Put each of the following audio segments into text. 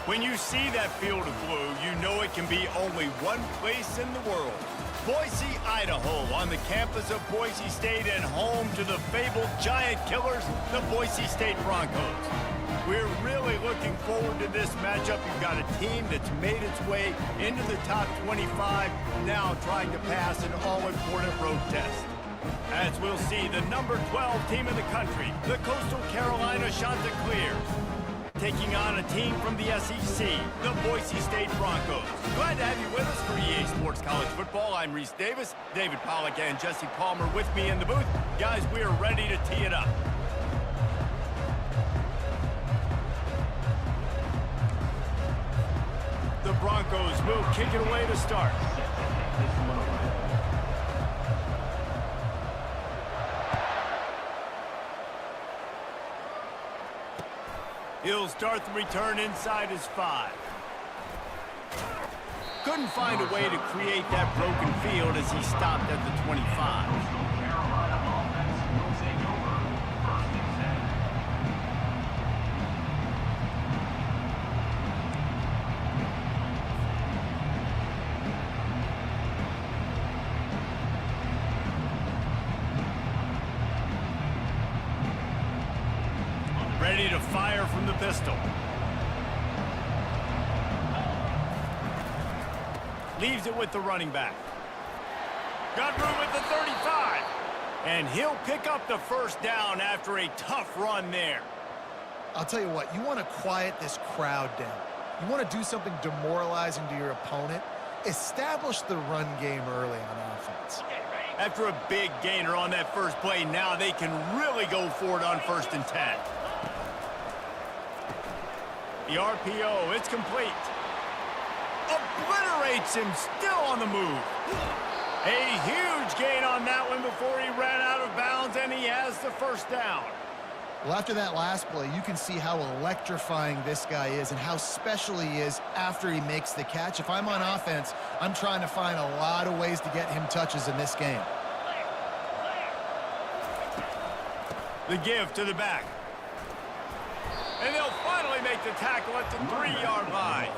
When you see that field of blue, you know it can be only one place in the world. Boise, Idaho, on the campus of Boise State and home to the fabled giant killers, the Boise State Broncos. We're really looking forward to this matchup. You've got a team that's made its way into the top 25, now trying to pass an all-important road test. As we'll see, the number 12 team in the country, the Coastal Carolina Chanticleers, taking on a team from the SEC, the Boise State Broncos. Glad to have you with us for EA Sports College Football. I'm Reese Davis, David Pollack and Jesse Palmer with me in the booth. Guys, we are ready to tee it up. The Broncos will kick it away to start. He'll start the return inside his 5. Couldn't find a way to create that broken field as he stopped at the 25. Ready to fire from the pistol. Leaves it with the running back. Got room at the 35. And he'll pick up the first down after a tough run there. I'll tell you what, you want to quiet this crowd down. You want to do something demoralizing to your opponent. Establish the run game early on offense. After a big gainer on that first play, now they can really go for it on 1st and 10. The RPO, it's complete. Obliterates him, still on the move. A huge gain on that one before he ran out of bounds, and he has the first down. Well, after that last play, you can see how electrifying this guy is and how special he is after he makes the catch. If I'm on offense, I'm trying to find a lot of ways to get him touches in this game. The give to the back. And they'll finally make the tackle at the 3-yard line.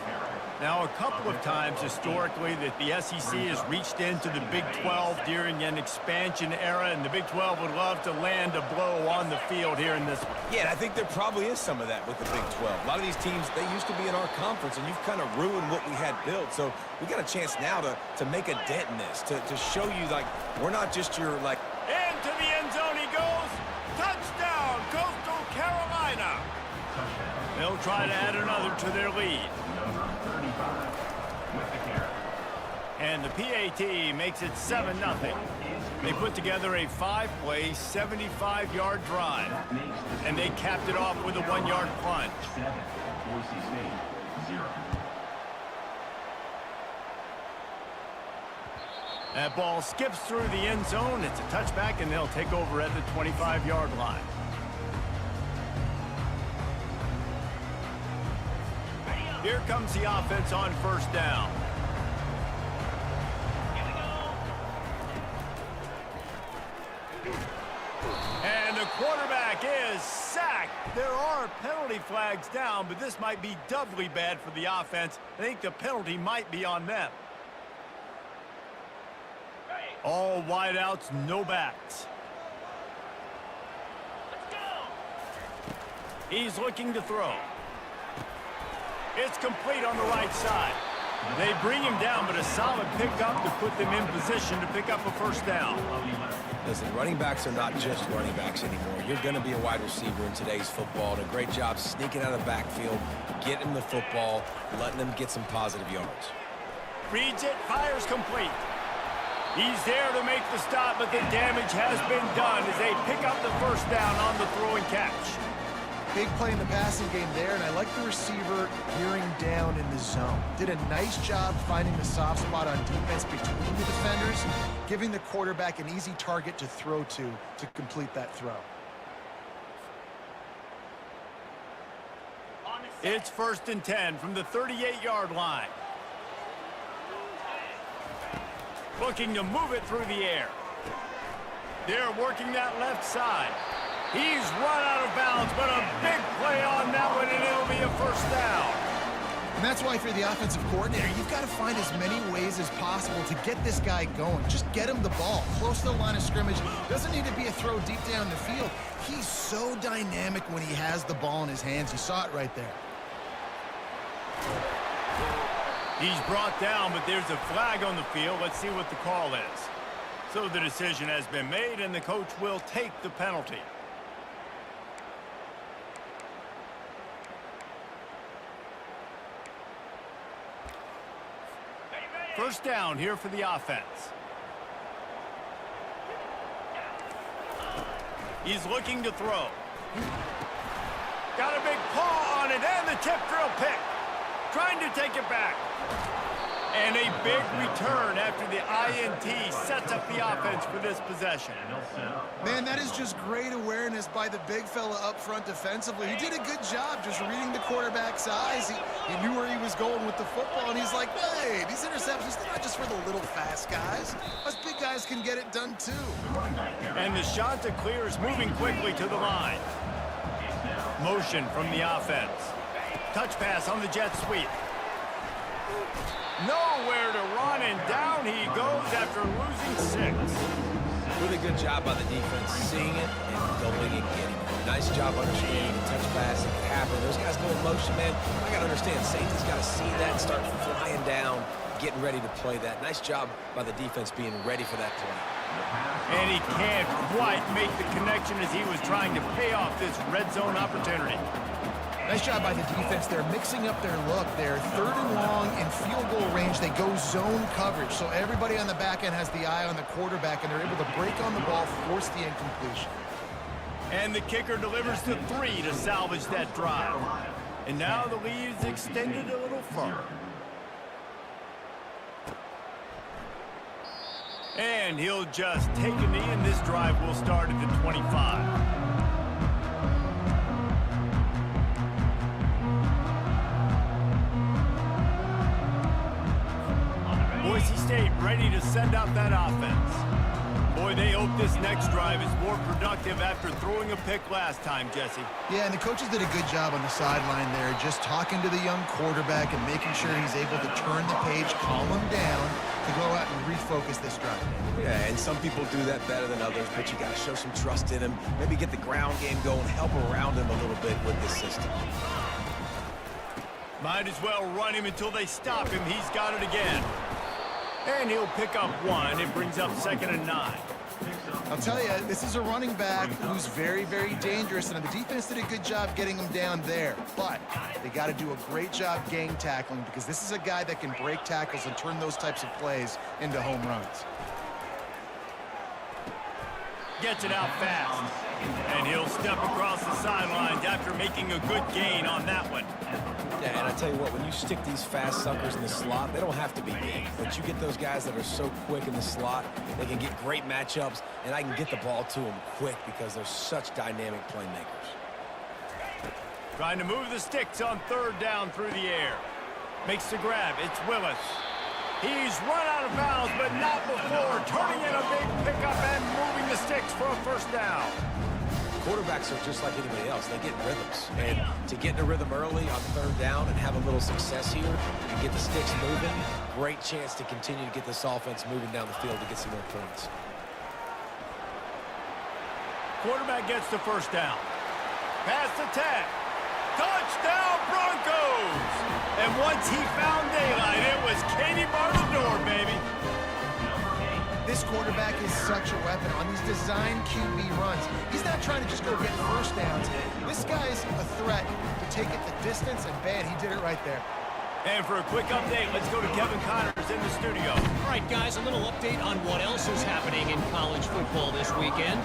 Now, a couple of times historically that the SEC has reached into the Big 12 during an expansion era, and the Big 12 would love to land a blow on the field here in this one. Yeah, and I think there probably is some of that with the Big 12. A lot of these teams, they used to be in our conference, and you've kind of ruined what we had built. So we got a chance now to make a dent in this, to show you, like, we're not just your, like... Into the end zone he goes. Touchdown, Coastal Carolina. They'll try to add another to their lead. And the PAT makes it 7-0. They put together a 5-play, 75-yard drive. And they capped it off with a 1-yard plunge. That ball skips through the end zone. It's a touchback, and they'll take over at the 25-yard line. Here comes the offense on 1st down. And the quarterback is sacked. There are penalty flags down, but this might be doubly bad for the offense. I think the penalty might be on them. All wideouts, no backs. He's looking to throw. It's complete on the right side. They bring him down, but a solid pickup to put them in position to pick up a first down. Listen, running backs are not just running backs anymore. You're going to be a wide receiver in today's football, and a great job sneaking out of the backfield, getting the football, letting them get some positive yards. Reads it, fires complete. He's there to make the stop, but the damage has been done as they pick up the first down on the throw and catch. Big play in the passing game there, and I like the receiver gearing down in the zone. Did a nice job finding the soft spot on defense between the defenders, giving the quarterback an easy target to throw to complete that throw. It's 1st and 10 from the 38-yard line. Looking to move it through the air. They're working that left side. He's run out of bounds, but a big play on that one, and it'll be a first down. And that's why if you're the offensive coordinator, you've got to find as many ways as possible to get this guy going. Just get him the ball close to the line of scrimmage. Doesn't need to be a throw deep down the field. He's so dynamic when he has the ball in his hands. You saw it right there. He's brought down, but there's a flag on the field. Let's see what the call is. So the decision has been made, and the coach will take the penalty. First down here for the offense. He's looking to throw. Got a big paw on it, and the tip drill pick. Trying to take it back. And a big return after the INT sets up the offense for this possession. Man, that is just great awareness by the big fella up front defensively. He did a good job just reading the quarterback's eyes. He knew where he was going with the football, and he's like, hey, these interceptions, they're not just for the little fast guys. Us big guys can get it done too. And the shot to clear is moving quickly to the line. Motion from the offense. Touch pass on the jet sweep. Nowhere to run, and down he goes after losing 6. Really good job by the defense, seeing it and going and getting it. Nice job understanding the touch pass that could happen. Those guys go in motion, man. I got to understand, safety's got to see that and start flying down, getting ready to play that. Nice job by the defense being ready for that play. And he can't quite make the connection as he was trying to pay off this red zone opportunity. Nice job by the defense. They're mixing up their look. They're 3rd and long in field goal range. They go zone coverage, so everybody on the back end has the eye on the quarterback, and they're able to break on the ball, force the incompletion. And the kicker delivers to 3 to salvage that drive. And now the lead is extended a little further. And he'll just take a knee, and this drive will start at the 25. Boise State ready to send out that offense. Boy, they hope this next drive is more productive after throwing a pick last time, Jesse. Yeah, and the coaches did a good job on the sideline there, just talking to the young quarterback and making sure he's able to turn the page, calm him down, to go out and refocus this drive. Yeah, and some people do that better than others, but you got to show some trust in him. Maybe get the ground game going, help around him a little bit with this system. Might as well run him until they stop him. He's got it again. And he'll pick up 1. It brings up 2nd and 9. I'll tell you, this is a running back who's very, very dangerous, and the defense did a good job getting him down there. But they got to do a great job gang tackling, because this is a guy that can break tackles and turn those types of plays into home runs. Gets it out fast. And he'll step across the sidelines after making a good gain on that one. Yeah, and I tell you what, when you stick these fast suckers in the slot, they don't have to be big. But you get those guys that are so quick in the slot, they can get great matchups, and I can get the ball to them quick because they're such dynamic playmakers. Trying to move the sticks on 3rd down through the air. Makes the grab. It's Willis. He's run out of bounds, but not before turning in a big pickup and moving the sticks for a 1st down. Quarterbacks are just like anybody else. They get rhythms. And to get in a rhythm early on 3rd down and have a little success here and get the sticks moving, great chance to continue to get this offense moving down the field to get some more points. Quarterback gets the 1st down. Pass to 10. Touchdown Broncos! And once he found daylight, it was Katie bar the door, baby. This quarterback is such a weapon on these design QB runs. He's not trying to just go get 1st downs. This guy's a threat to take it the distance, and man, he did it right there. And for a quick update, let's go to Kevin Connors in the studio. All right, guys, a little update on what else is happening in college football this weekend.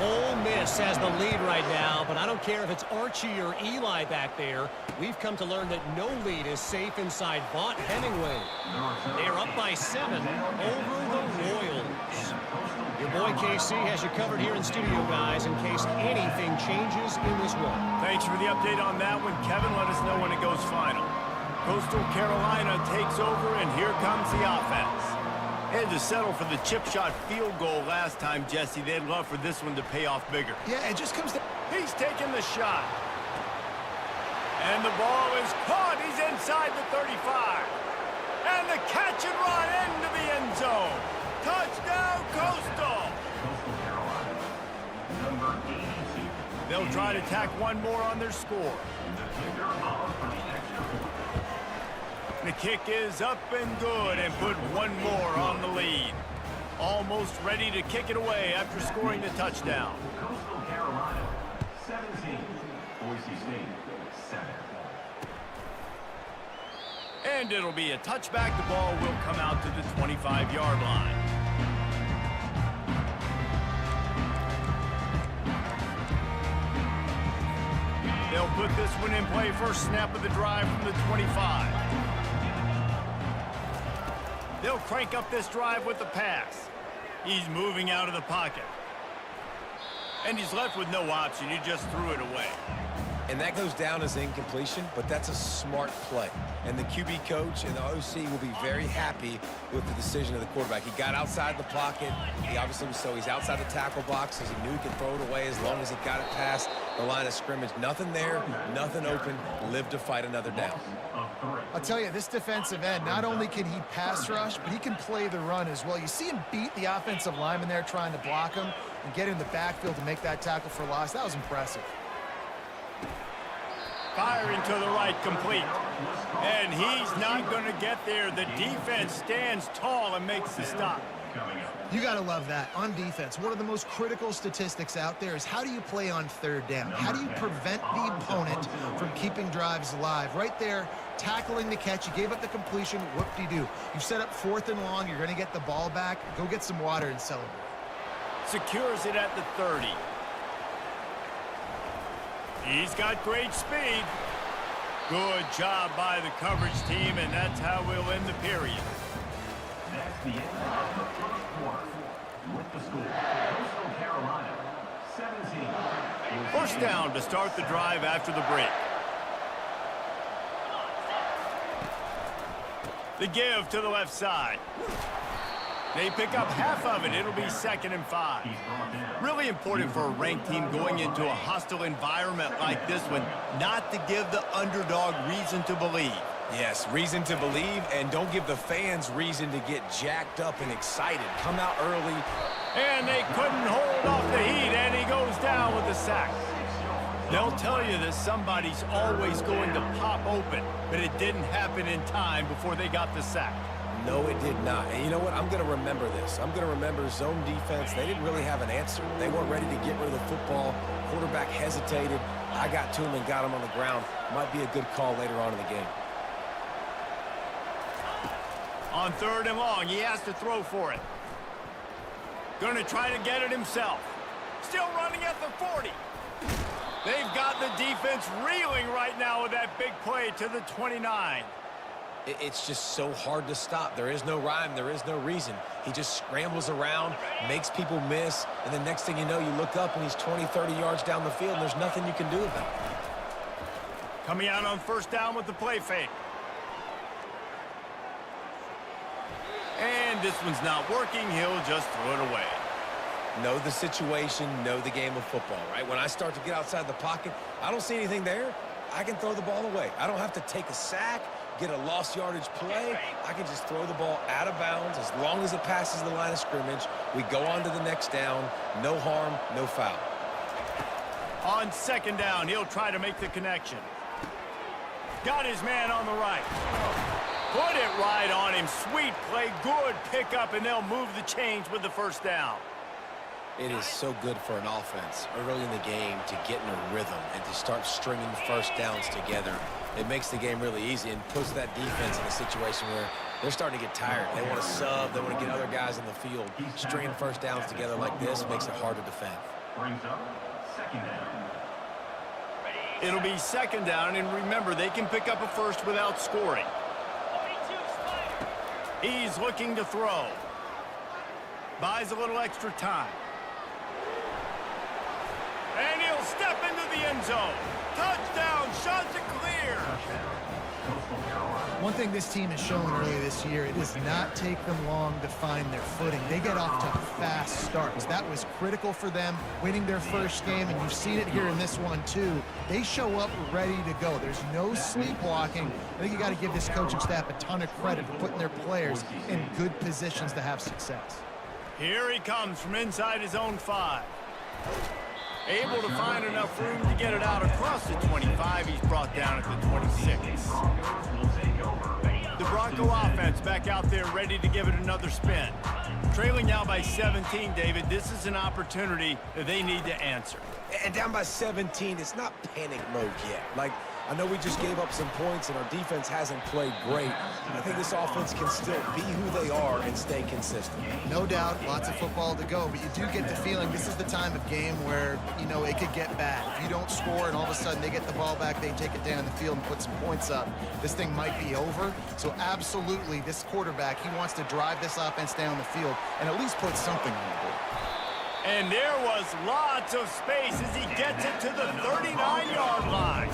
Ole Miss has the lead right now, but I don't care if it's Archie or Eli back there. We've come to learn that no lead is safe inside Vaught Hemingway. They are up by 7 over the Royals. Your boy KC has you covered here in studio, guys, in case anything changes in this one. Thanks for the update on that one, Kevin. Let us know when it goes final. Coastal Carolina takes over, and here comes the offense. Had to settle for the chip shot field goal last time, Jesse. They'd love for this one to pay off bigger. Yeah, it just comes to... He's taking the shot. And the ball is caught. He's inside the 35. And the catch and run into the end zone. Touchdown, Coastal. Coastal Carolina, number 82. They'll try to tack one more on their score. The kicker off for the extra point. The kick is up and good and put one more on the lead. Almost ready to kick it away after scoring the touchdown. Coastal Carolina, 17. Boise State, 7. And it'll be a touchback. The ball will come out to the 25-yard line. They'll put this one in play first snap of the drive from the 25. They'll crank up this drive with the pass. He's moving out of the pocket. And he's left with no option. He just threw it away. And that goes down as incompletion, but that's a smart play. And the QB coach and the OC will be very happy with the decision of the quarterback. He got outside the pocket. He obviously was so he's outside the tackle box, as he knew he could throw it away as long as he got it past the line of scrimmage. Nothing there, nothing open. Live to fight another down. I'll tell you, this defensive end, not only can he pass rush, but he can play the run as well. You see him beat the offensive lineman there trying to block him and get in the backfield to make that tackle for loss. That was impressive. Firing to the right, complete. And he's not going to get there. The defense stands tall and makes the stop. You got to love that. On defense, one of the most critical statistics out there is how do you play on third down? How do you prevent the opponent from keeping drives alive? Right there, tackling the catch. You gave up the completion. Whoop-de-doo. You set up 4th and long. You're going to get the ball back. Go get some water and celebrate. Secures it at the 30. He's got great speed. Good job by the coverage team, and that's how we'll end the period. That's the end of the first quarter. With the score, Coastal Carolina, 17. First down to start the drive after the break. The give to the left side. They pick up half of it. It'll be 2nd and 5. Really important for a ranked team going into a hostile environment like this one, not to give the underdog reason to believe. Yes, reason to believe, and don't give the fans reason to get jacked up and excited. Come out early. And they couldn't hold off the heat, and he goes down with the sack. They'll tell you that somebody's always going to pop open, but it didn't happen in time before they got the sack. No, it did not. And you know what? I'm going to remember this. I'm going to remember zone defense. They didn't really have an answer. They weren't ready to get rid of the football. Quarterback hesitated. I got to him and got him on the ground. Might be a good call later on in the game. On 3rd and long, he has to throw for it. Going to try to get it himself. Still running at the 40. They've got the defense reeling right now with that big play to the 29. It's just so hard to stop. There is no rhyme. There is no reason. He just scrambles around, makes people miss, and the next thing you know, you look up and he's 20, 30 yards down the field, and there's nothing you can do about it. Coming out on 1st down with the play fake. And this one's not working. He'll just throw it away. Know the situation, know the game of football, right? When I start to get outside the pocket, I don't see anything there. I can throw the ball away. I don't have to take a sack, get a lost yardage play. I can just throw the ball out of bounds as long as it passes the line of scrimmage. We go on to the next down. No harm, no foul. On 2nd down, he'll try to make the connection. Got his man on the right. Put it right on him. Sweet play, good pickup, and they'll move the chains with the 1st down. It is so good for an offense early in the game to get in a rhythm and to start stringing 1st downs together. It makes the game really easy and puts that defense in a situation where they're starting to get tired. They want to sub. They want to get other guys in the field. Stringing 1st downs together like this makes it hard to defend. Brings up 2nd down. It'll be 2nd down, and remember, they can pick up a 1st without scoring. He's looking to throw. Buys a little extra time. And he'll step into the end zone. Touchdown, shots are clear. One thing this team has shown earlier this year, it does not take them long to find their footing. They get off to fast starts. That was critical for them winning their first game, and you've seen it here in this one too. They show up ready to go. There's no sleepwalking. I think you got to give this coaching staff a ton of credit for putting their players in good positions to have success. Here he comes from inside his own 5. Able to find enough room to get it out across the 25. He's brought down at the 26. The Bronco offense back out there ready to give it another spin. Trailing now by 17, David. This is an opportunity that they need to answer. And down by 17, it's not panic mode yet. Like, I know we just gave up some points and our defense hasn't played great. I think this offense can still be who they are and stay consistent. No doubt, lots of football to go, but you do get the feeling this is the time of game where, you know, it could get bad. If you don't score and all of a sudden they get the ball back, they take it down the field and put some points up, this thing might be over. So absolutely, this quarterback, he wants to drive this offense down the field and at least put something on the board. And there was lots of space as he gets it to the 39-yard line.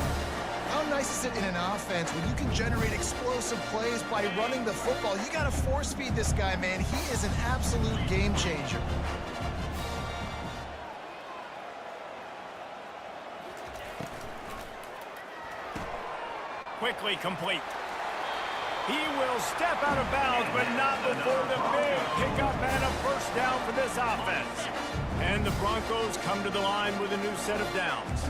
How nice is it in an offense when you can generate explosive plays by running the football? You got to force feed this guy, man. He is an absolute game changer. Quickly complete. He will step out of bounds, but not before the big pickup and a first down for this offense. And the Broncos come to the line with a new set of downs.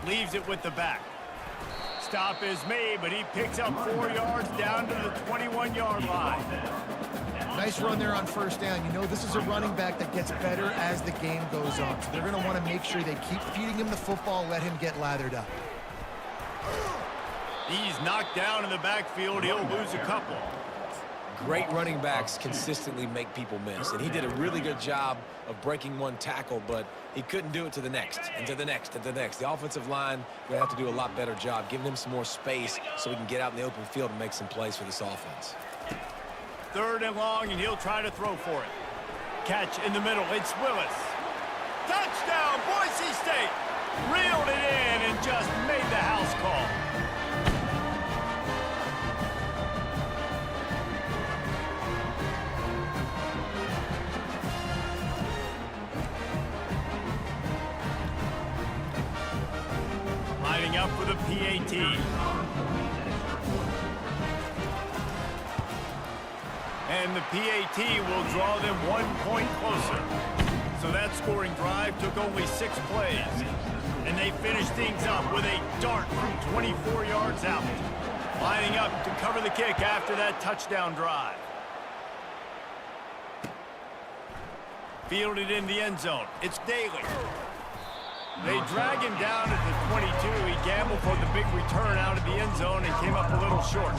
Leaves it with the back. Stop is made, but he picks up 4 yards down to the 21-yard line. Nice run there on first down. You know, this is a running back that gets better as the game goes on. So they're going to want to make sure they keep feeding him the football, let him get lathered up. He's knocked down in the backfield. He'll lose a couple. Great running backs consistently make people miss, and he did a really good job of breaking one tackle, but he couldn't do it to the next, and to the next, and to the next. The offensive line will have to do a lot better job, giving him some more space so we can get out in the open field and make some plays for this offense. 3rd and long, and he'll try to throw for it. Catch in the middle. It's Willis. Touchdown, Boise State. Reeled it in and just made the house call. Lining up for the PAT. And the PAT will draw them 1 point closer. So that scoring drive took only 6 plays. And they finished things up with a dart from 24 yards out. Lining up to cover the kick after that touchdown drive. Fielded in the end zone. It's Daly. They drag him down at the 22. He gambled for the big return out of the end zone and came up a little short.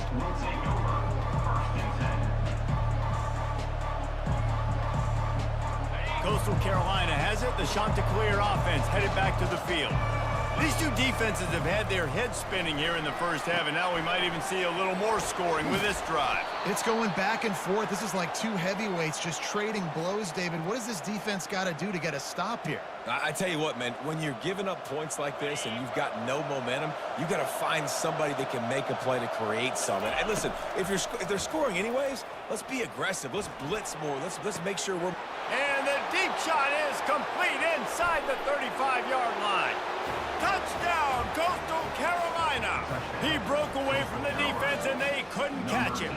Coastal Carolina has it. The Chanticleer offense headed back to the field. These two defenses have had their heads spinning here in the first half, and now we might even see a little more scoring with this drive. It's going back and forth. This is like two heavyweights just trading blows, David. What does this defense got to do to get a stop here? I tell you what, man, when you're giving up points like this and you've got no momentum, you got to find somebody that can make a play to create something. And listen, if they're scoring anyways, let's be aggressive. Let's blitz more. Let's make sure we're... And the deep shot is complete inside the 35-yard line. Touchdown, Coastal Carolina. He broke away from the defense, and they couldn't catch him.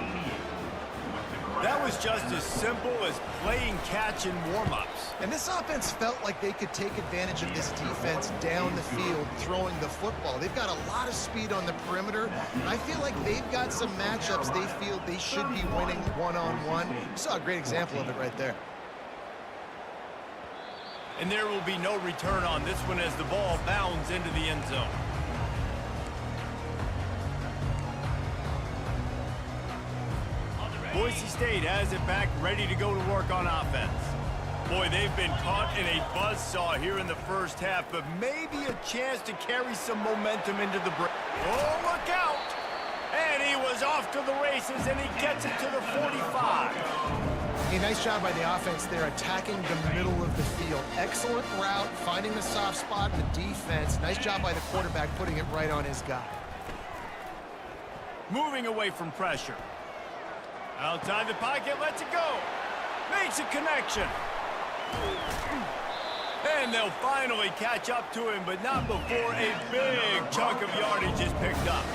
That was just as simple as playing catch in warm-ups. And this offense felt like they could take advantage of this defense down the field, throwing the football. They've got a lot of speed on the perimeter. I feel like they've got some matchups they feel they should be winning one-on-one. You saw a great example of it right there. And there will be no return on this one as the ball bounds into the end zone. Boise State has it back, ready to go to work on offense. Boy, they've been caught in a buzzsaw here in the first half, but maybe a chance to carry some momentum into the break. Oh, look out! And he was off to the races, and he gets it to the 45. A nice job by the offense there, attacking the middle of the field. Excellent route, finding the soft spot in the defense. Nice job by the quarterback putting it right on his guy. moving away from pressure. Outside the pocket, lets it go. Makes a connection. And they'll finally catch up to him, but not before a big chunk of yardage is picked up.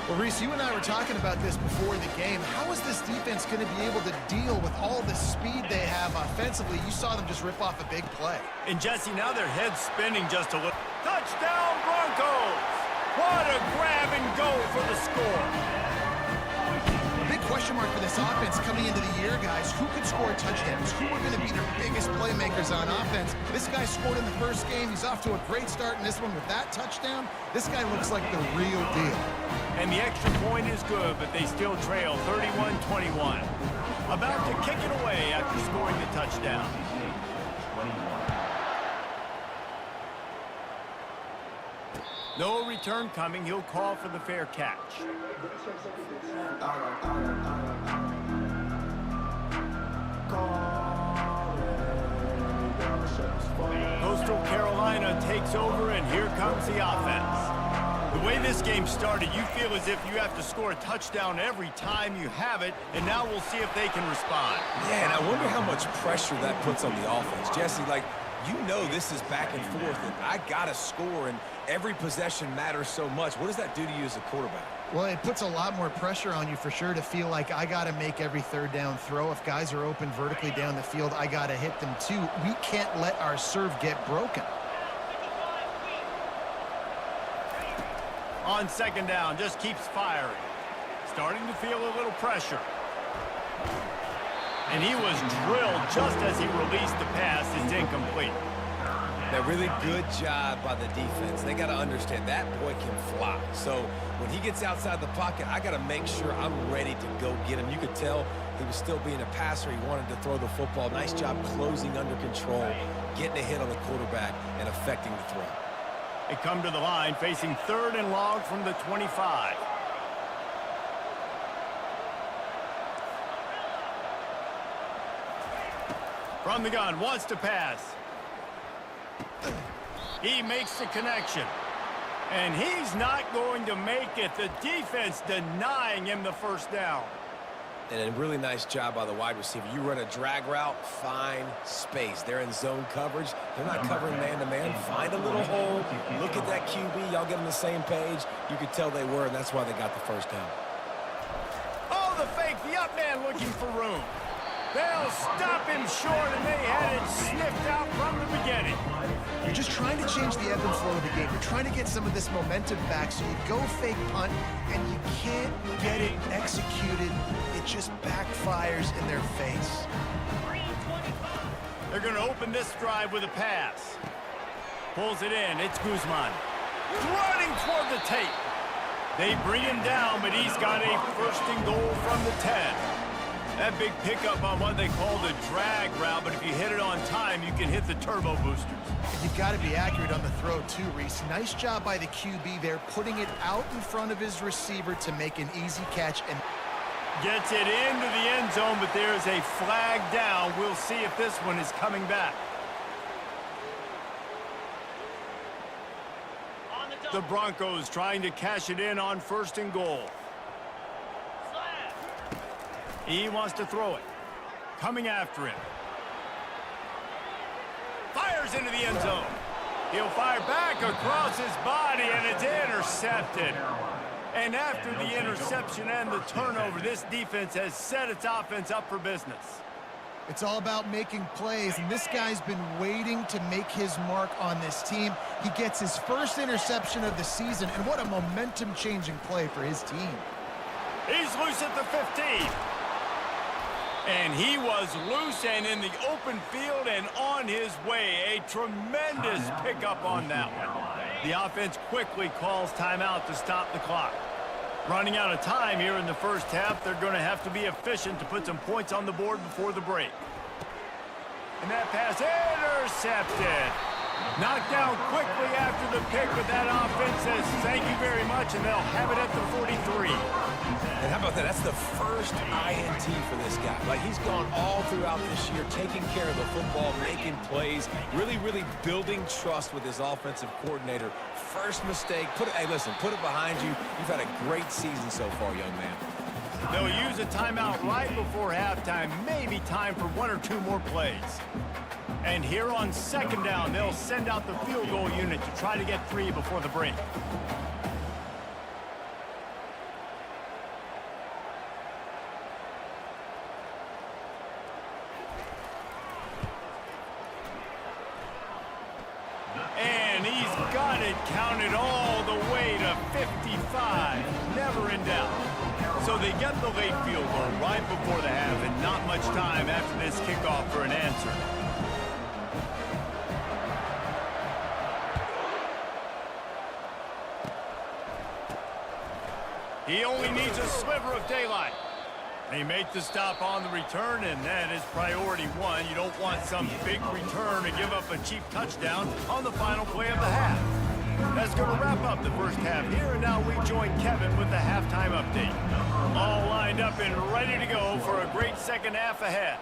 Well, Reese, you and I were talking about this before the game. How is this defense going to be able to deal with all the speed they have offensively? You saw them just rip off a big play. And Jesse, now their head's spinning just a little. Touchdown Broncos! What a grab and go for the score. A big question mark for this offense coming into the year, guys. Who could score touchdowns? Who are going to be their biggest playmakers on offense? This guy scored in the first game. He's off to a great start in this one with that touchdown. This guy looks like the real deal. And the extra point is good, but they still trail 31-21. About to kick it away after scoring the touchdown. No return coming. He'll call for the fair catch. Coastal Carolina takes over, and here comes the offense. The way this game started, you feel as if you have to score a touchdown every time you have it, and now we'll see if they can respond. Yeah, and I wonder how much pressure that puts on the offense. Jesse, like, you know this is back and forth, and I got to score, and every possession matters so much. What does that do to you as a quarterback? Well, it puts a lot more pressure on you for sure to feel like I got to make every third down throw. If guys are open vertically down the field, I got to hit them too. We can't let our serve get broken. On second down, just keeps firing. Starting to feel a little pressure. And he was drilled just as he released the pass. It's incomplete. That really good job by the defense. They got to understand that boy can fly. So when he gets outside the pocket, I got to make sure I'm ready to go get him. You could tell he was still being a passer. He wanted to throw the football. Nice job closing under control, getting a hit on the quarterback, and affecting the throw. They come to the line facing third and long from the 25. From the gun, wants to pass. He makes the connection. And he's not going to make it. The defense denying him the first down. And a really nice job by the wide receiver. You run a drag route, find space. They're in zone coverage. They're not covering man-to-man. Find a little hole. Look at that QB. Y'all get on the same page. You could tell they were, and that's why they got the first down. Oh, the fake. The up man looking for room. They'll stop him short, and they had it sniffed out from the beginning. You're just trying to change the ebb and flow of the game. You're trying to get some of this momentum back, so you go fake punt, and you can't get it executed. It just backfires in their face. They're going to open this drive with a pass. Pulls it in. It's Guzman. Running toward the tape. They bring him down, but he's got a first and goal from the 10. That big pickup on what they call the drag route, but if you hit it on time, you can hit the turbo boosters. You've got to be accurate on the throw too, Reese. Nice job by the QB there, putting it out in front of his receiver to make an easy catch. And gets it into the end zone, but there's a flag down. We'll see if this one is coming back. The Broncos trying to cash it in on first and goal. He wants to throw it. Coming after him. Fires into the end zone. He'll fire back across his body, and it's intercepted. And after the interception and the turnover, this defense has set its offense up for business. it's all about making plays, and this guy's been waiting to make his mark on this team. He gets his first interception of the season, and what a momentum-changing play for his team. He's loose at the 15. And he was loose and in the open field and on his way. A tremendous pickup on that one. The offense quickly calls timeout to stop the clock. Running out of time here in the first half, they're going to have to be efficient to put some points on the board before the break. And that pass intercepted. Knocked down quickly after the pick, but that offense has thank you very much, and they'll have it at the 43. And how about that? That's the first INT for this guy. Like, he's gone all throughout this year, taking care of the football, making plays, really, really building trust with his offensive coordinator. First mistake, hey, listen, put it behind you. You've had a great season so far, young man. They'll use a timeout right before halftime, maybe time for one or two more plays. And here on second down, they'll send out the field goal unit to try to get 3 before the break. And he's got it counted all the way to 55. Never in doubt. So they get the late field goal right before the half, and not much time after this kickoff for an answer. He only needs a sliver of daylight. They make the stop on the return, and that is priority 1. You don't want some big return to give up a cheap touchdown on the final play of the half. That's going to wrap up the first half here, and now we join Kevin with the halftime update. All lined up and ready to go for a great second half ahead.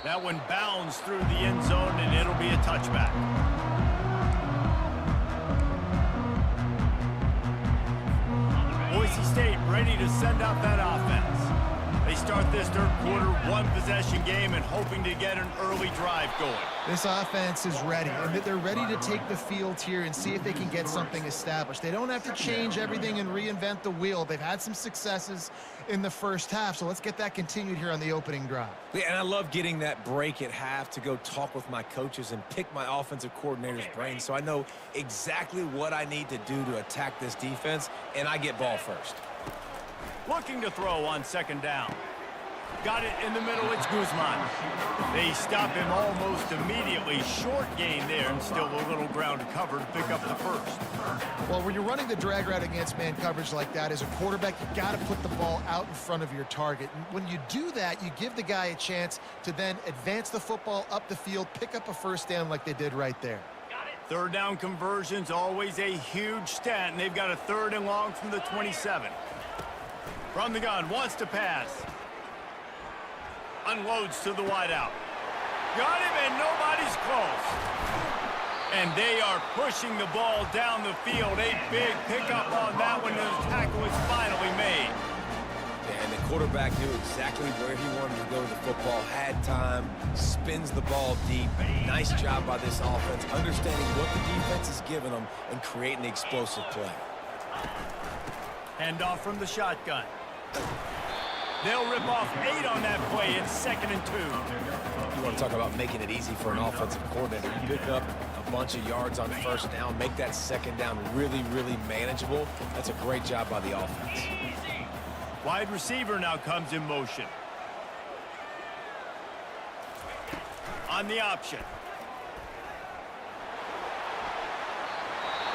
That one bounds through the end zone, and it'll be a touchback. Boise State ready to send out that offense. They start this third quarter one-possession game and hoping to get an early drive going. This offense is ready, and they're ready to take the field here and see if they can get something established. They don't have to change everything and reinvent the wheel. They've had some successes in the first half, so let's get that continued here on the opening drive. Yeah, and I love getting that break at half to go talk with my coaches and pick my offensive coordinator's brain so I know exactly what I need to do to attack this defense, and I get ball first. Looking to throw on second down. Got it in the middle, it's Guzman. They stop him almost immediately. Short gain there, and still a little ground to cover to pick up the first. Well, when you're running the drag route against man coverage like that, as a quarterback, you got to put the ball out in front of your target. And when you do that, you give the guy a chance to then advance the football up the field, pick up a first down like they did right there. Third down conversion's always a huge stat, and they've got a 3rd and long from the 27. From the gun, wants to pass. Unloads to the wideout. Got him, and nobody's close. And they are pushing the ball down the field. A big pickup on that one, and the tackle is finally made. And the quarterback knew exactly where he wanted to go with the football, had time, spins the ball deep. Nice job by this offense, understanding what the defense is giving them and creating the explosive play. Handoff from the shotgun. They'll rip off 8 on that play. It's 2nd and 2. You want to talk about making it easy for an offensive coordinator. You pick up a bunch of yards on first down, make that second down really, really manageable. That's a great job by the offense. Wide receiver now comes in motion. On the option.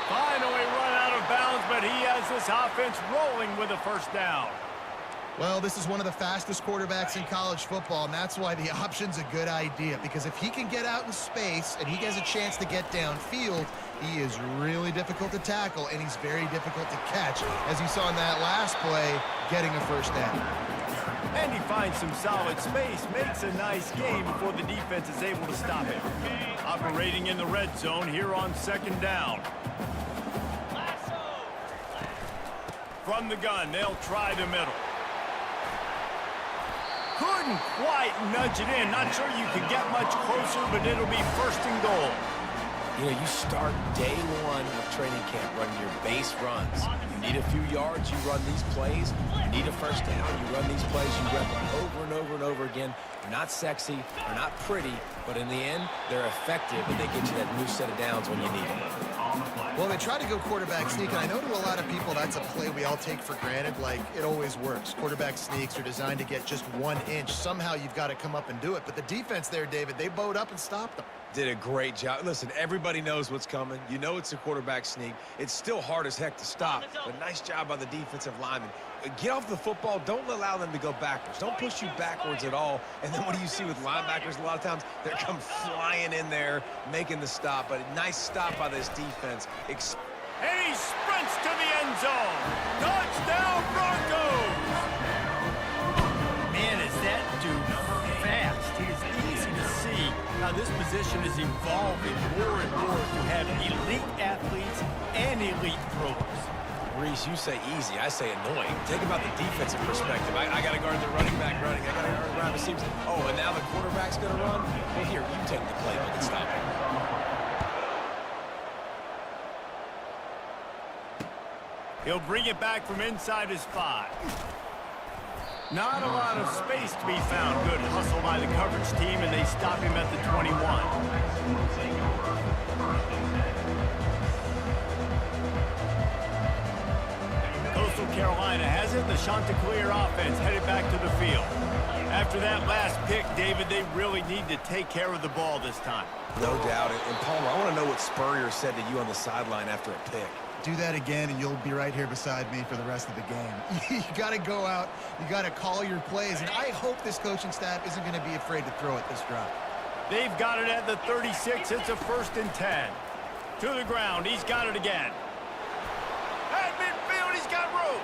Finally run out of bounds, but he has this offense rolling with a first down. Well, this is one of the fastest quarterbacks in college football, and that's why the option's a good idea, because if he can get out in space and he has a chance to get downfield, he is really difficult to tackle, and he's very difficult to catch, as you saw in that last play, getting a first down. And he finds some solid space, makes a nice game before the defense is able to stop him. Operating in the red zone here on second down. From the gun, they'll try the middle. Couldn't quite nudge it in. Not sure you could get much closer, but it'll be 1st and goal. You know, you start day 1 of training camp running your base runs. You need a few yards, you run these plays. You need a first down, you run these plays. You rep them over and over and over again. They're not sexy, they're not pretty, but in the end, they're effective, and they get you that new set of downs when you need it. Well, they try to go quarterback sneak, and I know to a lot of people that's a play we all take for granted, like it always works. Quarterback sneaks are designed to get just 1 inch. Somehow you've got to come up and do it. But the defense there, David, they bowed up and stopped them. Did a great job. Listen, everybody knows what's coming. You know it's a quarterback sneak. It's still hard as heck to stop, but nice job by the defensive lineman. Get off the football. Don't allow them to go backwards. Don't push you backwards at all. And then what do you see with linebackers a lot of times? They come flying in there, making the stop. But a nice stop by this defense. And he sprints to the end zone. Touchdown, Broncos! Man, is that dude fast. He is easy to see how this position is evolving more and more to have elite athletes and elite throwers. Reese, you say easy. I say annoying. Take about the defensive perspective. I got to guard the running back running. I got to guard the wide receivers. Oh, and now the quarterback's going to run? Well, here, you take the playbook and stop it. He'll bring it back from inside his 5. Not a lot of space to be found. Good hustle by the coverage team, and they stop him at the 21. Coastal Carolina has it. The Chanticleer offense headed back to the field. After that last pick, David, they really need to take care of the ball this time. No doubt. And Palmer, I want to know what Spurrier said to you on the sideline after a pick. Do that again, and you'll be right here beside me for the rest of the game. You got to go out. You got to call your plays, and I hope this coaching staff isn't going to be afraid to throw it this drive. They've got it at the 36. It's a 1st and 10. To the ground. He's got it again. At midfield, he's got room.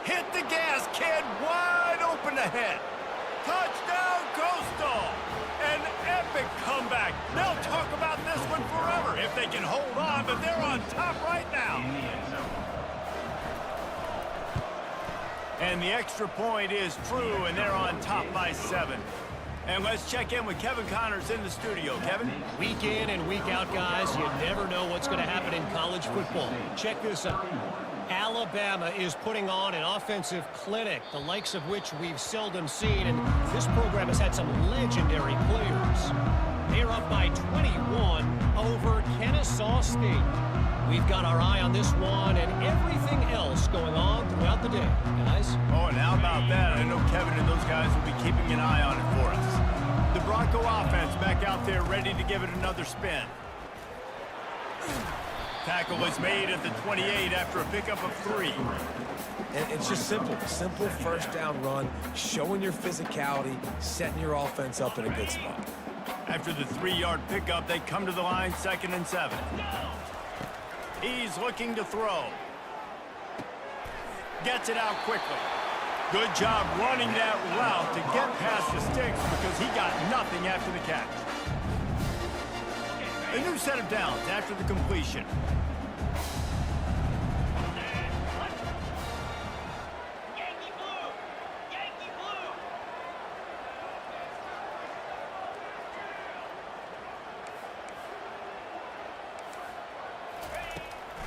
Hit the gas, kid. Wide open ahead. Touchdown, Coastal. An epic comeback. They'll talk about this one forever if they can hold on, but they're on top right now. And the extra point is true, and they're on top by 7. And let's check in with Kevin Connors in the studio. Kevin? Week in and week out, guys, you never know what's going to happen in college football. Check this out. Alabama is putting on an offensive clinic, the likes of which we've seldom seen, and this program has had some legendary players. They're up by 21 over Kennesaw State. We've got our eye on this one and everything else going on throughout the day, guys. Oh, and how about that? I know Kevin and those guys will be keeping an eye on it for us. The Bronco offense back out there ready to give it another spin. Tackle was made at the 28 after a pickup of 3. And it's just simple. Simple first down run, showing your physicality, setting your offense up in a good spot. After the 3-yard pickup, they come to the line 2nd and 7. He's looking to throw. Gets it out quickly. Good job running that route to get past the sticks because he got nothing after the catch. A new set of downs after the completion.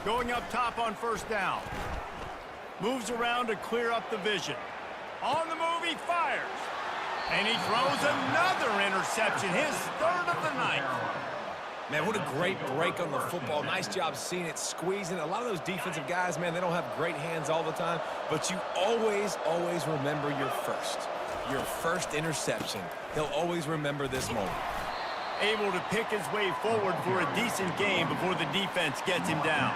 Going up top on 1st down. Moves around to clear up the vision. On the move, he fires. And he throws another interception, his 3rd of the night. Man, what a great break on the football. Nice job seeing it, squeezing. A lot of those defensive guys, man, they don't have great hands all the time, but you always remember your first interception. He'll always remember this moment. Able to pick his way forward for a decent game before the defense gets him down.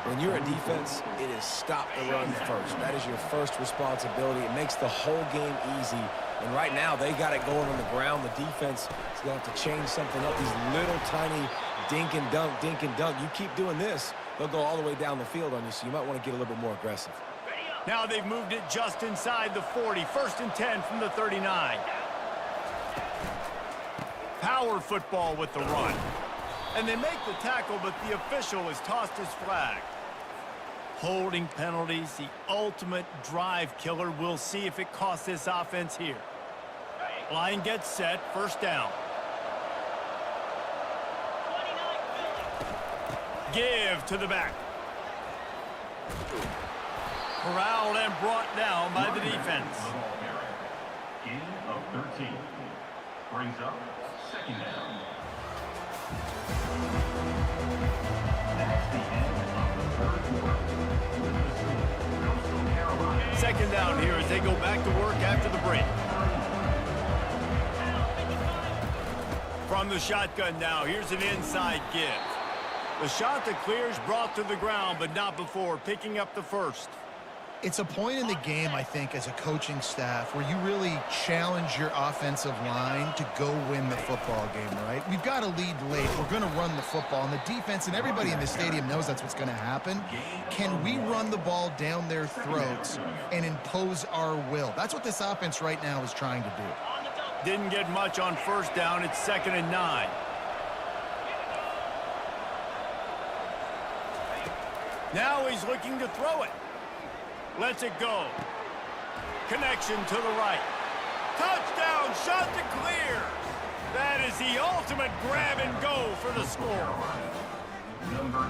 When you're a defense, it is stop the run first. That is your first responsibility. It makes the whole game easy. And right now, they got it going on the ground. The defense is going to have to change something up. These little tiny dink and dunk, dink and dunk. You keep doing this, they'll go all the way down the field on you, so you might want to get a little bit more aggressive. Now they've moved it just inside the 40. 1st and 10 from the 39. Power football with the run. And they make the tackle, but the official has tossed his flag. Holding penalties, the ultimate drive killer. We'll see if it costs this offense here. Line gets set, 1st down. Give to the back. Corralled and brought down by the defense. Gain of 13. Brings up 2nd down. That's the end of the 3rd quarter. With the score, Coastal Carolina. 2nd down here as they go back to work after the break. From the shotgun now, here's an inside give. The shot that clears brought to the ground, but not before picking up the first. It's a point in the game, I think, as a coaching staff where you really challenge your offensive line to go win the football game, right? We've got to lead late. We're going to run the football, and the defense and everybody in the stadium knows that's what's going to happen. Can we run the ball down their throats and impose our will? That's what this offense right now is trying to do. Didn't get much on first down. It's 2nd and 9. Now he's looking to throw it. Lets it go. Connection to the right. Touchdown, shot to clear. That is the ultimate grab and go for the score.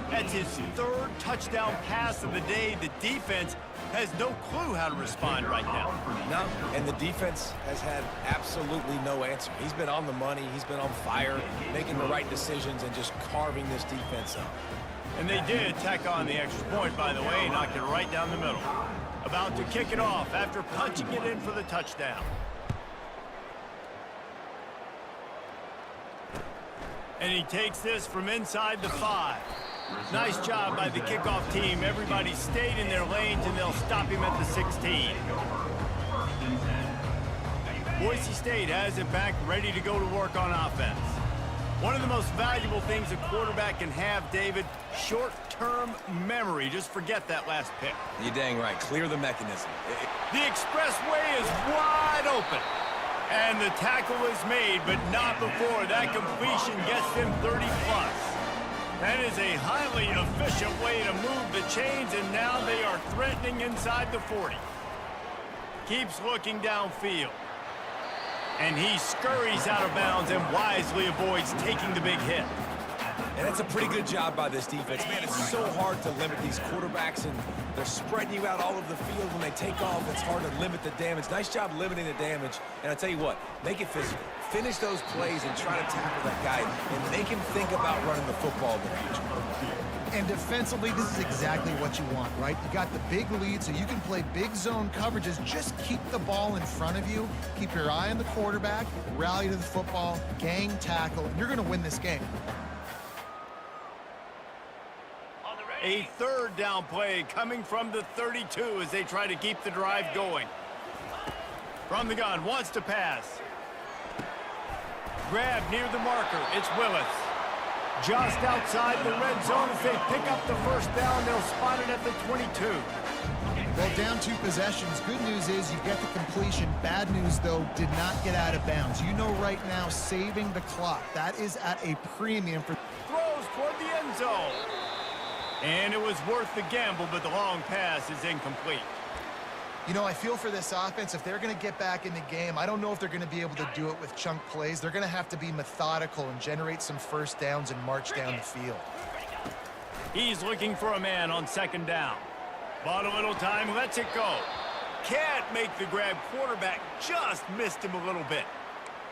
That's his 3rd touchdown pass of the day. The defense has no clue how to respond right now. No, and the defense has had absolutely no answer. He's been on the money. He's been on fire, making the right decisions and just carving this defense up. And they did tack on the extra point, by the way, knocked it right down the middle. About to kick it off after punching it in for the touchdown. And he takes this from inside the 5. Nice job by the kickoff team. Everybody stayed in their lanes, and they'll stop him at the 16. Boise State has it back, ready to go to work on offense. One of the most valuable things a quarterback can have, David, short-term memory. Just forget that last pick. You're dang right. Clear the mechanism. The expressway is wide open. And the tackle is made, but not before that completion gets them 30-plus. That is a highly efficient way to move the chains, and now they are threatening inside the 40. Keeps looking downfield. And he scurries out of bounds and wisely avoids taking the big hit. And that's a pretty good job by this defense. Man, it's so hard to limit these quarterbacks, and they're spreading you out all over the field. When they take off, it's hard to limit the damage. Nice job limiting the damage. And I tell you what, make it physical. Finish those plays and try to tackle that guy and make him think about running the football in the future. And defensively, this is exactly what you want, right? You got the big lead, so you can play big zone coverages. Just keep the ball in front of you. Keep your eye on the quarterback, rally to the football, gang tackle, and you're going to win this game. A 3rd down play coming from the 32 as they try to keep the drive going. From the gun, wants to pass. Grab near the marker. It's Willis. Just outside the red zone. If they pick up the first down, they'll spot it at the 22. Well, down 2 possessions. Good news is you get the completion. Bad news, though, did not get out of bounds. You know right now, saving the clock. That is at a premium for... Throws toward the end zone. And it was worth the gamble, but the long pass is incomplete. You know, I feel for this offense, if they're going to get back in the game, I don't know if they're going to be able to do it with chunk plays. They're going to have to be methodical and generate some first downs and march down the field. He's looking for a man on 2nd down. Bought a little time, lets it go. Can't make the grab. Quarterback just missed him a little bit.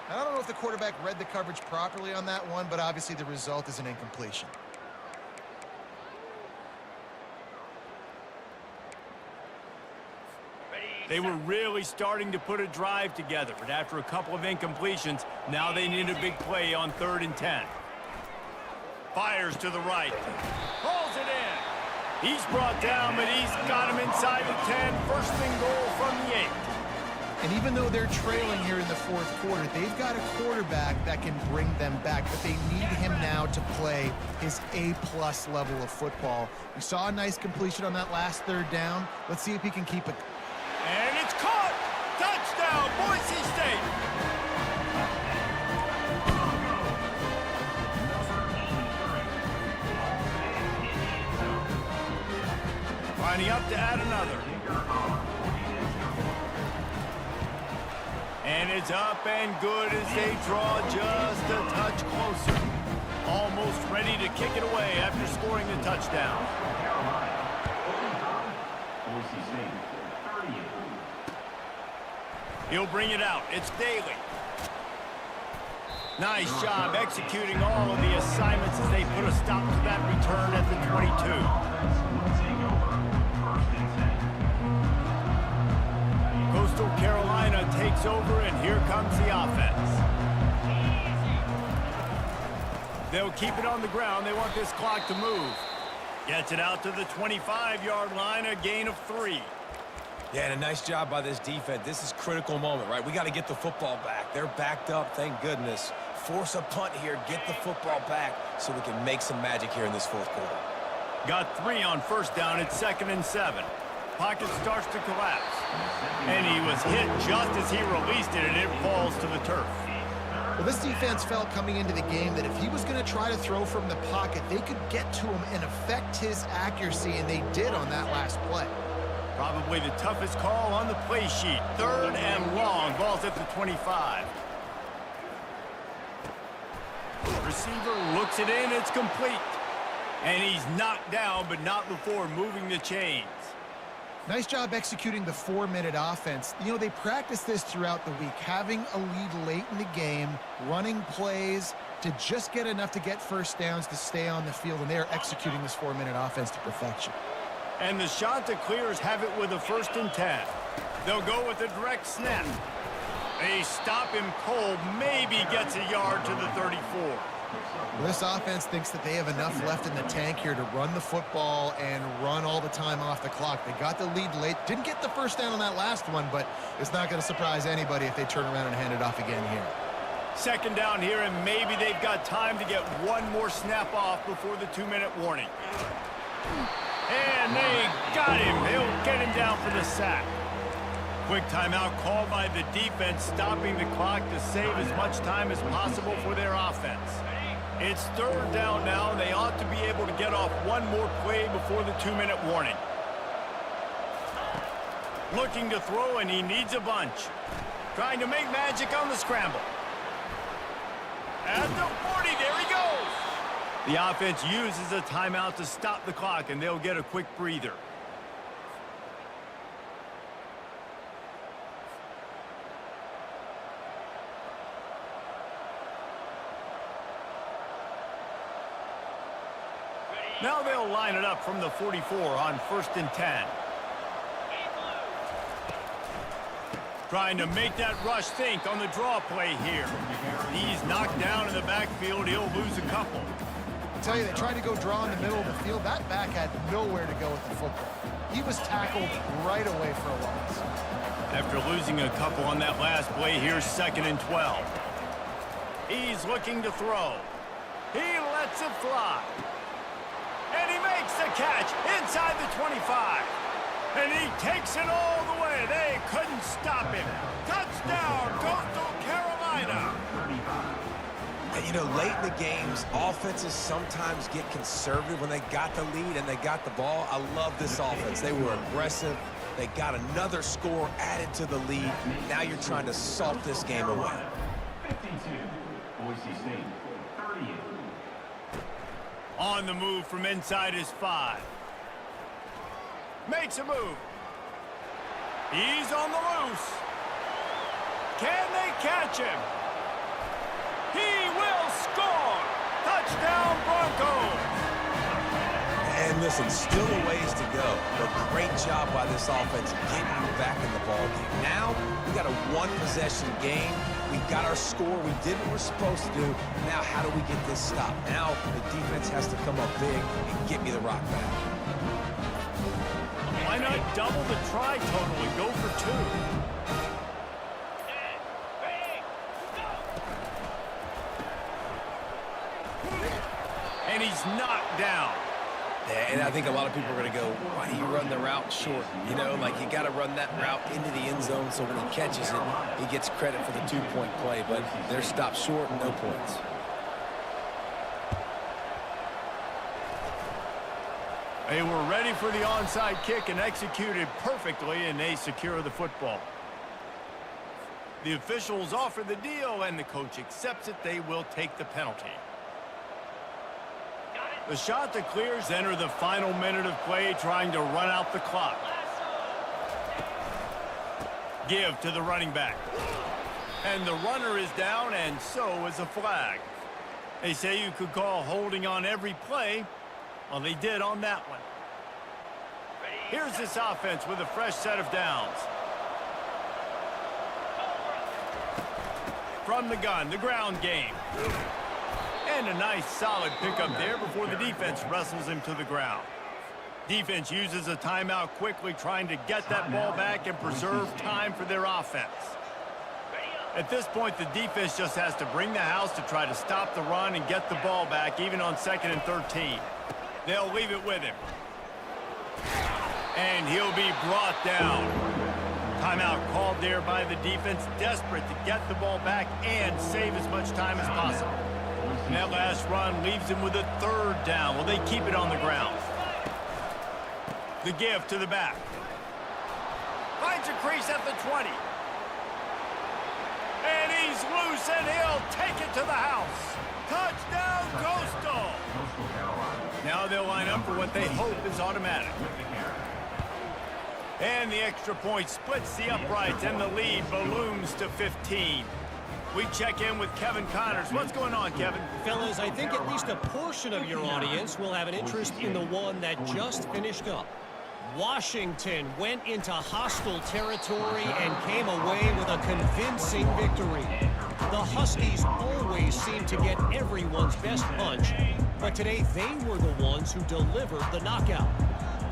I don't know if the quarterback read the coverage properly on that one, but obviously the result is an incompletion. They were really starting to put a drive together, but after a couple of incompletions, now they need a big play on 3rd and 10. Fires to the right. Pulls it in. He's brought down, but he's got him inside the 10. 1st and goal from the 8. And even though they're trailing here in the 4th quarter, they've got a quarterback that can bring them back, but they need him now to play his A-plus level of football. We saw a nice completion on that last 3rd down. Let's see if he can keep it. And it's caught! Touchdown, Boise State! Lining up to add another. And it's up and good as they draw just a touch closer. Almost ready to kick it away after scoring the touchdown. He'll bring it out. It's Daly. Nice job executing all of the assignments as they put a stop to that return at the 22. Coastal Carolina takes over, and here comes the offense. They'll keep it on the ground. They want this clock to move. Gets it out to the 25-yard line, a gain of 3. Yeah, and a nice job by this defense. This is a critical moment, right? We got to get the football back. They're backed up, thank goodness. Force a punt here, get the football back so we can make some magic here in this fourth quarter. Got 3 on first down. It's 2nd and 7. Pocket starts to collapse. And he was hit just as he released it, and it falls to the turf. Well, this defense felt coming into the game that if he was going to try to throw from the pocket, they could get to him and affect his accuracy, and they did on that last play. Probably the toughest call on the play sheet. 3rd and long. Ball's at the 25. Receiver looks it in. It's complete. And he's knocked down, but not before moving the chains. Nice job executing the 4-minute offense. You know, they practice this throughout the week, having a lead late in the game, running plays to just get enough to get first downs to stay on the field, and they're executing this 4-minute offense to perfection. And the Chanticleers have it with a 1st and 10. They'll go with a direct snap. They stop him cold, maybe gets a yard to the 34. This offense thinks that they have enough left in the tank here to run the football and run all the time off the clock. They got the lead late. Didn't get the first down on that last one, but it's not going to surprise anybody if they turn around and hand it off again here. 2nd down here, and maybe they've got time to get one more snap off before the 2-minute warning. And they got him. They'll get him down for the sack. Quick timeout called by the defense, stopping the clock to save as much time as possible for their offense. It's 3rd down now. They ought to be able to get off one more play before the 2-minute warning. Looking to throw, and he needs a bunch. Trying to make magic on the scramble. At the 40, there he goes. The offense uses a timeout to stop the clock, and they'll get a quick breather. Now they'll line it up from the 44 on 1st and 10. Trying to make that rush think on the draw play here. He's knocked down in the backfield. He'll lose a couple. I tell you, they tried to go draw in the middle of the field. That back had nowhere to go with the football. He was tackled right away for a loss. After losing a couple on that last play, here's 2nd and 12. He's looking to throw. He lets it fly. And he makes the catch inside the 25. And he takes it all the way. They couldn't stop him. Touchdown, Coastal Carolina. And, you know, late in the games, offenses sometimes get conservative when they got the lead and they got the ball. I love this offense. They were aggressive. They got another score added to the lead. Now you're trying to salt this game away. 52, Boise State, 38. On the move from inside his 5. Makes a move. He's on the loose. Can they catch him? He will score! Touchdown Broncos! And listen, still a ways to go, but great job by this offense getting you back in the ballgame. Now, we got a one-possession game. We got our score. We did what we're supposed to do. Now, how do we get this stopped? Now, the defense has to come up big and get me the rock back. Why not double the try total and go for 2? And he's knocked down. Yeah, and I think a lot of people are going to go, why do you run the route short? You know, like you got to run that route into the end zone so when he catches it, he gets credit for the 2-point play. But they're stopped short and no points. They were ready for the onside kick and executed perfectly, and they secure the football. The officials offer the deal, and the coach accepts it. They will take the penalty. The Chanticleers enter the final minute of play, trying to run out the clock. Give to the running back. And the runner is down, and so is a flag. They say you could call holding on every play. Well, they did on that one. Here's this offense with a fresh set of downs. From the gun, the ground game. And a nice solid pickup there before the defense wrestles him to the ground. Defense uses a timeout quickly, trying to get that ball back and preserve time for their offense. At this point, the defense just has to bring the house to try to stop the run and get the ball back, even on 2nd and 13. They'll leave it with him. And he'll be brought down. Timeout called there by the defense, desperate to get the ball back and save as much time as possible. And that last run leaves him with a 3rd down. Well, they keep it on the ground. The give to the back. Finds a crease at the 20. And he's loose, and he'll take it to the house. Touchdown, Coastal! Now they'll line up for what they hope is automatic. And the extra point splits the uprights, and the lead balloons to 15. We check in with Kevin Connors. What's going on, Kevin? Fellas, I think at least a portion of your audience will have an interest in the one that just finished up. Washington went into hostile territory and came away with a convincing victory. The Huskies always seem to get everyone's best punch, but today they were the ones who delivered the knockout.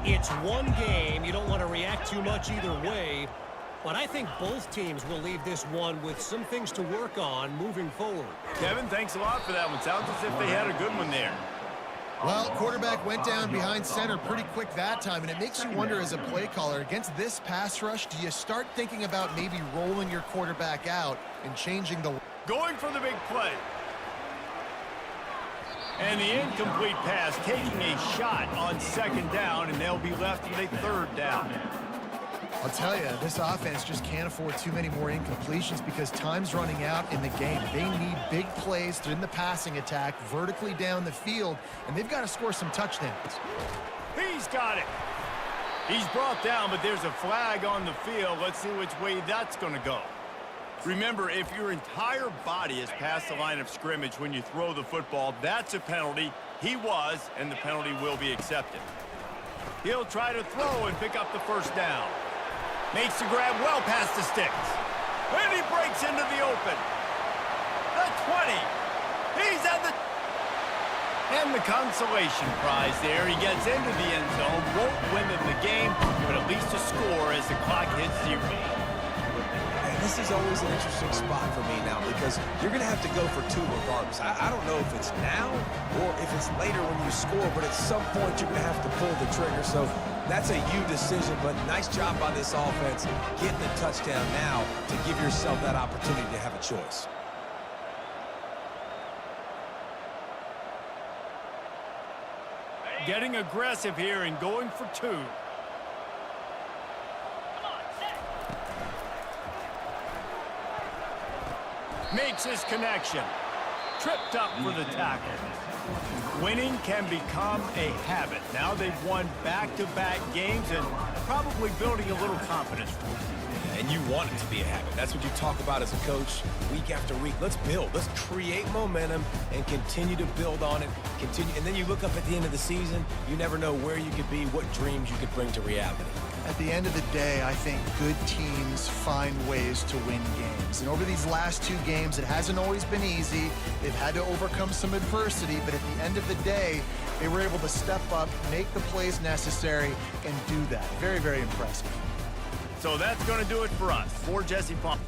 It's one game. You don't want to react too much either way, but I think both teams will leave this one with some things to work on moving forward. Kevin, thanks a lot for that one. Sounds as if they had a good one there. Well, quarterback went down behind center pretty quick that time, and it makes you wonder as a play caller, against this pass rush, do you start thinking about maybe rolling your quarterback out and changing the... Going for the big play. And the incomplete pass taking a shot on 2nd down, and they'll be left with a 3rd down. I'll tell you, this offense just can't afford too many more incompletions because time's running out in the game. They need big plays in the passing attack, vertically down the field, and they've got to score some touchdowns. He's got it. He's brought down, but there's a flag on the field. Let's see which way that's going to go. Remember, if your entire body is past the line of scrimmage when you throw the football, that's a penalty. He was, and the penalty will be accepted. He'll try to throw and pick up the 1st down. Makes the grab well past the sticks. And he breaks into the open. The 20. He's at the... And the consolation prize there. He gets into the end zone. Won't win in the game, but at least a score as the clock hits 0. This is always an interesting spot for me now because you're going to have to go for 2 regardless. I don't know if it's now or if it's later when you score, but at some point you're going to have to pull the trigger. So that's a you decision, but nice job by this offense getting the touchdown now to give yourself that opportunity to have a choice. Getting aggressive here and going for 2. Makes his connection. Tripped up for the tackle. Winning can become a habit. Now they've won back-to-back games and probably building a little confidence. And you want it to be a habit. That's what you talk about as a coach week after week. Let's build. Let's create momentum and continue to build on it. And then you look up at the end of the season, you never know where you could be, what dreams you could bring to reality. At the end of the day, I think good teams find ways to win games. And over these last 2 games, it hasn't always been easy. They've had to overcome some adversity, but at the end of the day, they were able to step up, make the plays necessary, and do that. Very, very impressive. So that's going to do it for us. For Jesse Palmer.